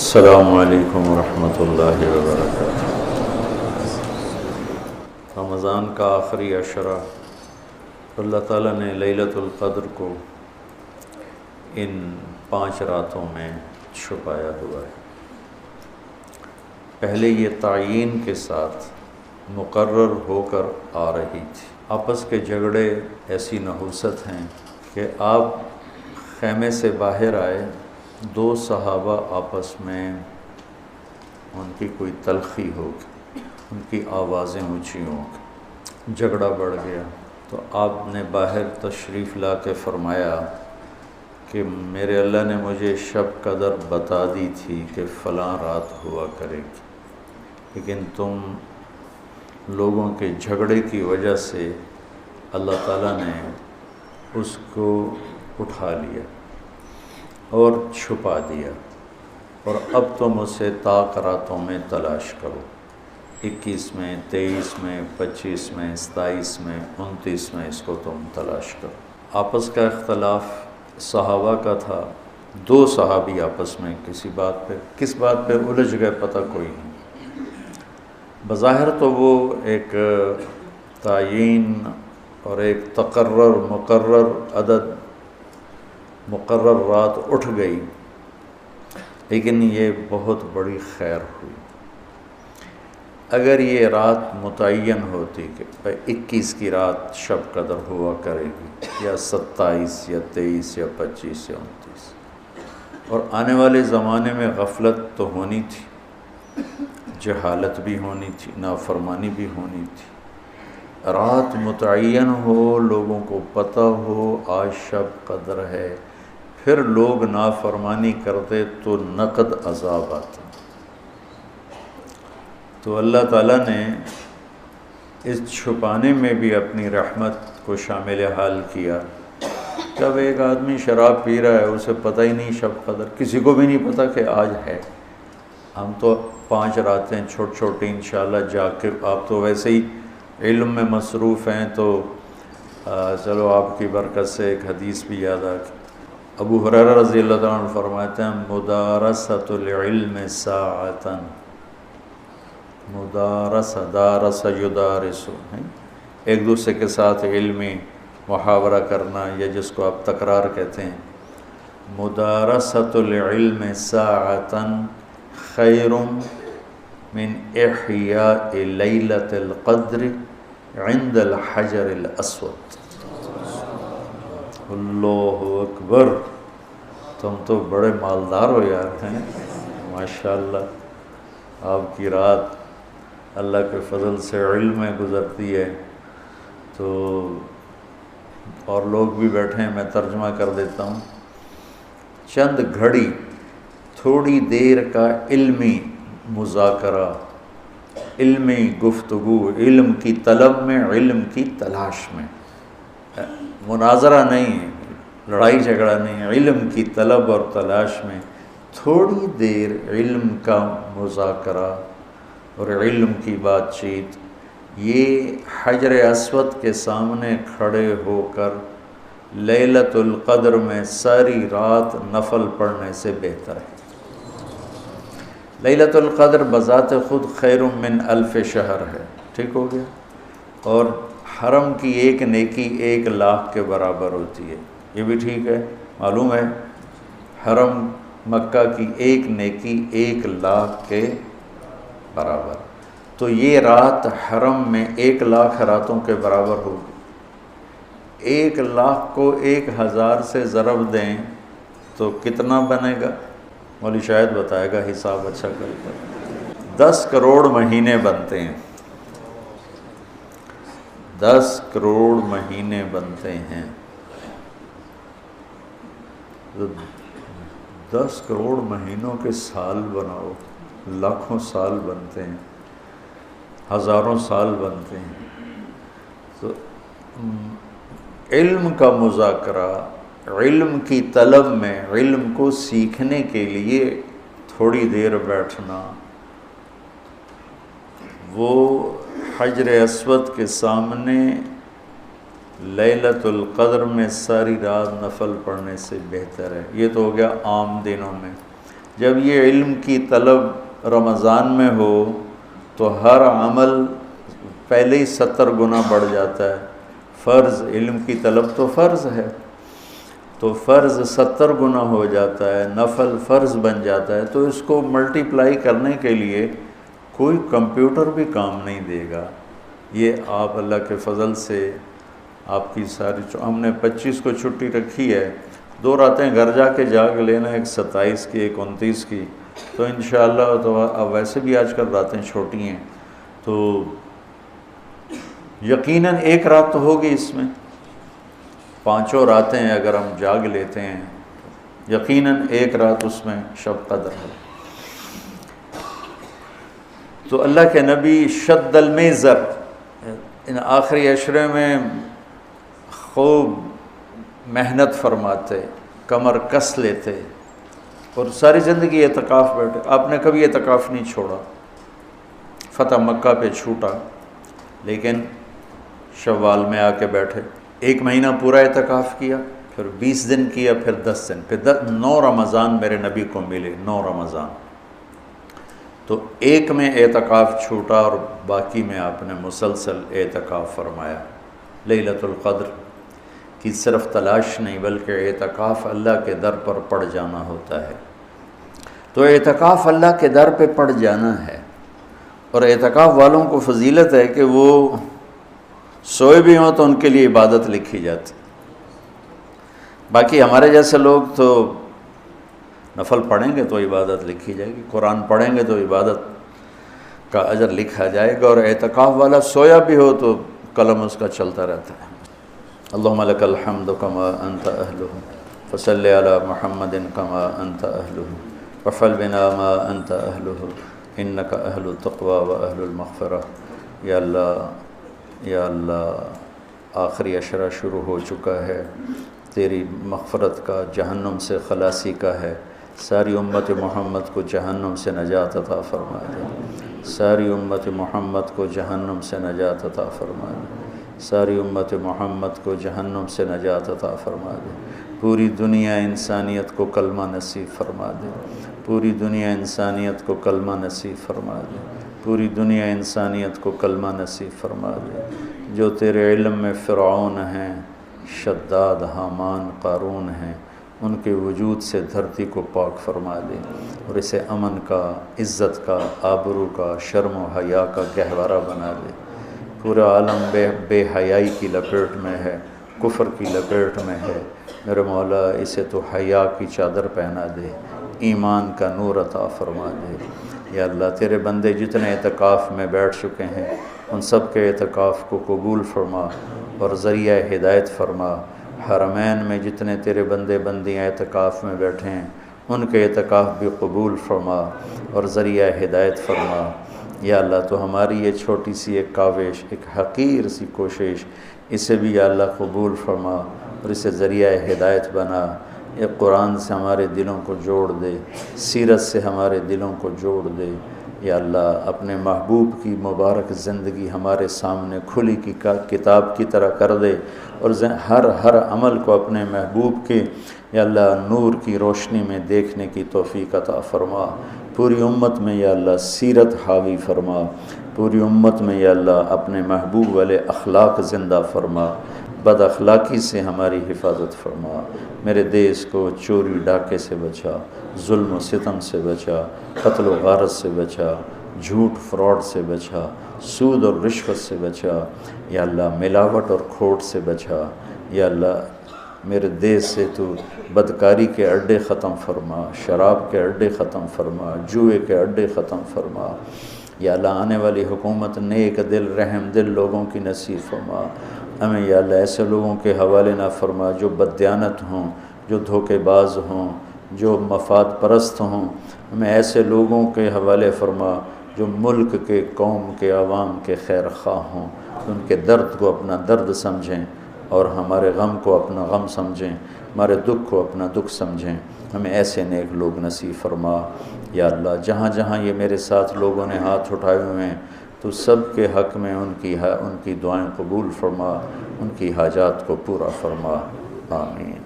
السلام علیکم ورحمۃ اللہ وبرکاتہ۔ رمضان کا آخری عشرہ اللہ تعالیٰ نے لیلۃ القدر کو ان 5 راتوں میں چھپایا ہوا ہے۔ پہلے یہ تعیین کے ساتھ مقرر ہو کر آ رہی تھی۔ آپس کے جھگڑے ایسی نحوست ہیں کہ آپ خیمے سے باہر آئے، 2 صحابہ آپس میں ان کی کوئی تلخی ہوگی، ان کی آوازیں اونچی ہوں گی، جھگڑا بڑھ گیا تو آپ نے باہر تشریف لا کے فرمایا کہ میرے اللہ نے مجھے شب قدر بتا دی تھی کہ فلاں رات ہوا کرے گی، لیکن تم لوگوں کے جھگڑے کی وجہ سے اللہ تعالیٰ نے اس کو اٹھا لیا اور چھپا دیا، اور اب تم اسے طاق راتوں میں تلاش کرو، 21 میں، 23 میں، 25 میں، 27 میں، 29 میں اس کو تم تلاش کرو۔ آپس کا اختلاف صحابہ کا تھا، 2 صحابی آپس میں کس بات پہ الجھ گئے پتہ کوئی نہیں۔ بظاہر تو وہ ایک تعیین اور ایک مقرر عدد، مقرر رات اٹھ گئی، لیکن یہ بہت بڑی خیر ہوئی۔ اگر یہ رات متعین ہوتی کہ 21 کی رات شب قدر ہوا کرے گی، یا 27 یا 23 یا 25 یا 29، اور آنے والے زمانے میں غفلت تو ہونی تھی، جہالت بھی ہونی تھی، نافرمانی بھی ہونی تھی۔ رات متعین ہو، لوگوں کو پتہ ہو آج شب قدر ہے، پھر لوگ نافرمانی کرتے تو نقد عذاب آتا۔ تو اللہ تعالیٰ نے اس چھپانے میں بھی اپنی رحمت کو شامل حال کیا۔ جب ایک آدمی شراب پی رہا ہے، اسے پتہ ہی نہیں شب قدر، کسی کو بھی نہیں پتہ کہ آج ہے۔ ہم تو 5 راتیں چھوٹی انشاءاللہ جا کے، آپ تو ویسے ہی علم میں مصروف ہیں، تو چلو آپ کی برکت سے ایک حدیث بھی یاد آ گئی۔ ابو ہریرہ رضی اللہ تعالیٰ عنہ فرماتے ہیں مدارست العلم ساعتاً، دارس یدارس، ایک دوسرے کے ساتھ علمی محاورہ کرنا، یا جس کو آپ تکرار کہتے ہیں، مدارست العلم ساعتاً خیر من احیاء لیلۃ القدر عند الحجر الاسود۔ اللہ اکبر، تم تو بڑے مالدار ہو یار، ہیں ماشاءاللہ۔ آپ کی رات اللہ کے فضل سے علم میں گزرتی ہے، تو اور لوگ بھی بیٹھے ہیں، میں ترجمہ کر دیتا ہوں۔ چند گھڑی، تھوڑی دیر کا علمی مذاکرہ، علمی گفتگو، علم کی طلب میں، علم کی تلاش میں، مناظرہ نہیں ہے، لڑائی جھگڑا نہیں ہے، علم کی طلب اور تلاش میں تھوڑی دیر علم کا مذاکرہ اور علم کی بات چیت، یہ حجر اسود کے سامنے کھڑے ہو کر لیلۃ القدر میں ساری رات نفل پڑھنے سے بہتر ہے۔ لیلۃ القدر بذات خود خیر من 1000 شہر ہے، ٹھیک ہو گیا، اور حرم کی ایک نیکی 1,00,000 کے برابر ہوتی ہے، یہ بھی ٹھیک ہے، معلوم ہے، حرم مکہ کی ایک نیکی 1,00,000 کے برابر، تو یہ رات حرم میں 1,00,000 راتوں کے برابر ہوگی۔ 1,00,000 کو 1000 سے ضرب دیں تو کتنا بنے گا؟ مولوی شاید بتائے گا، حساب اچھا کر کر۔ 10 کروڑ مہینے بنتے ہیں، 10 کروڑ مہینے بنتے ہیں، 10 کروڑ مہینوں کے سال بناؤ، لاکھوں سال بنتے ہیں، ہزاروں سال بنتے ہیں۔ تو علم کا مذاکرہ، علم کی طلب میں، علم کو سیکھنے کے لیے تھوڑی دیر بیٹھنا، وہ حجر اسود کے سامنے لیلۃ القدر میں ساری رات نفل پڑھنے سے بہتر ہے۔ یہ تو ہو گیا عام دنوں میں۔ جب یہ علم کی طلب رمضان میں ہو تو ہر عمل پہلے ہی 70 گنا بڑھ جاتا ہے۔ فرض علم کی طلب تو فرض ہے، تو فرض 70 گنا ہو جاتا ہے، نفل فرض بن جاتا ہے، تو اس کو ملٹیپلائی کرنے کے لیے کوئی کمپیوٹر بھی کام نہیں دے گا۔ یہ آپ اللہ کے فضل سے آپ کی ساری ہم نے 25 کو چھٹی رکھی ہے، 2 راتیں گھر جا کے جاگ لینا، ایک 27 کی ایک 29 کی، تو انشاءاللہ تو اب ویسے بھی آج کل راتیں چھوٹی ہیں، تو یقیناً ایک رات تو ہوگی اس میں، 5 راتیں اگر ہم جاگ لیتے ہیں یقیناً ایک رات اس میں شب قدر ہے۔ تو اللہ کے نبی شد المیزر ان آخری عشرے میں خوب محنت فرماتے، کمر کس لیتے، اور ساری زندگی اعتکاف بیٹھے۔ آپ نے کبھی اعتکاف نہیں چھوڑا، فتح مکہ پہ چھوٹا، لیکن شوال میں آ کے بیٹھے، 1 مہینہ پورا اعتکاف کیا، پھر 20 دن کیا، پھر 10 دن، پھر 9 رمضان میرے نبی کو ملے، 9 رمضان۔ تو 1 میں اعتکاف چھوٹا اور باقی میں آپ نے مسلسل اعتکاف فرمایا۔ لیلۃ القدر کی صرف تلاش نہیں بلکہ اعتکاف اللہ کے در پر پڑ جانا ہوتا ہے۔ تو اعتکاف اللہ کے در پہ پڑ جانا ہے، اور اعتکاف والوں کو فضیلت ہے کہ وہ سوئے بھی ہوں تو ان کے لیے عبادت لکھی جاتی۔ باقی ہمارے جیسے لوگ تو نفل پڑھیں گے تو عبادت لکھی جائے گی، قرآن پڑھیں گے تو عبادت کا اجر لکھا جائے گا، اور اعتکاف والا سویا بھی ہو تو قلم اس کا چلتا رہتا ہے۔ اللہم لک الحمد کما انت اہلہ فصل علی محمد کما انت اہلہ وفعل بنا ما انت اہلہ انک اہل التقوی و اہل المغفرہ۔ یا اللہ، یا اللہ، آخری عشرہ شروع ہو چکا ہے، تیری مغفرت کا، جہنم سے خلاصی کا ہے۔ ساری امت محمد کو جہنم سے نجات عطا فرما دے، ساری امت محمد کو جہنم سے نجات عطا فرما دے، ساری امت محمد کو جہنم سے نجات عطا فرما دے۔ پوری دنیا انسانیت کو کلمہ نصیب فرما دے، پوری دنیا انسانیت کو کلمہ نصیب فرما دے، پوری دنیا انسانیت کو کلمہ نصیب فرما دے۔ جو تیرے علم میں فرعون ہیں، شداد، حامان، قارون ہیں، ان کے وجود سے دھرتی کو پاک فرما دے، اور اسے امن کا، عزت کا، آبرو کا، شرم و حیا کا گہوارہ بنا دے۔ پورا عالم بے حیائی کی لپیٹ میں ہے، کفر کی لپیٹ میں ہے، میرے مولا اسے تو حیا کی چادر پہنا دے، ایمان کا نور عطا فرما دے۔ یا اللہ، تیرے بندے جتنے اعتکاف میں بیٹھ چکے ہیں ان سب کے اعتکاف کو قبول فرما اور ذریعہ ہدایت فرما۔ حرمین میں جتنے تیرے بندے بندیاں اعتکاف میں بیٹھے ہیں ان کے اعتکاف بھی قبول فرما اور ذریعہ ہدایت فرما۔ یا اللہ، تو ہماری یہ چھوٹی سی ایک کاوش، ایک حقیر سی کوشش، اسے بھی یا اللہ قبول فرما اور اسے ذریعہ ہدایت بنا۔ یہ قرآن سے ہمارے دلوں کو جوڑ دے، سیرت سے ہمارے دلوں کو جوڑ دے۔ یا اللہ، اپنے محبوب کی مبارک زندگی ہمارے سامنے کھلی کی کتاب کی طرح کر دے، اور ہر عمل کو اپنے محبوب کے یا اللہ نور کی روشنی میں دیکھنے کی توفیق عطا فرما۔ پوری امت میں یا اللہ سیرت حاوی فرما، پوری امت میں یا اللہ اپنے محبوب والے اخلاق زندہ فرما، بد اخلاقی سے ہماری حفاظت فرما۔ میرے دیس کو چوری ڈاکے سے بچا، ظلم و ستم سے بچا، قتل و غارت سے بچا، جھوٹ فراڈ سے بچا، سود اور رشوت سے بچا، یا اللہ ملاوٹ اور کھوٹ سے بچا۔ یا اللہ، میرے دیس سے تو بدکاری کے اڈے ختم فرما، شراب کے اڈے ختم فرما، جوئے کے اڈے ختم فرما۔ یا اللہ، آنے والی حکومت نیک دل، رحم دل لوگوں کی نصیب فرما۔ ہمیں یا اللہ ایسے لوگوں کے حوالے نہ فرما جو بددیانت ہوں، جو دھوکے باز ہوں، جو مفاد پرست ہوں۔ ہمیں ایسے لوگوں کے حوالے فرما جو ملک کے، قوم کے، عوام کے خیر خواہ ہوں، ان کے درد کو اپنا درد سمجھیں اور ہمارے غم کو اپنا غم سمجھیں، ہمارے دکھ کو اپنا دکھ سمجھیں۔ ہمیں ایسے نیک لوگ نصیب فرما۔ یا اللہ، جہاں جہاں یہ میرے ساتھ لوگوں نے ہاتھ اٹھائے ہوئے ہیں تو سب کے حق میں ان کی دعائیں قبول فرما، ان کی حاجات کو پورا فرما۔ آمین۔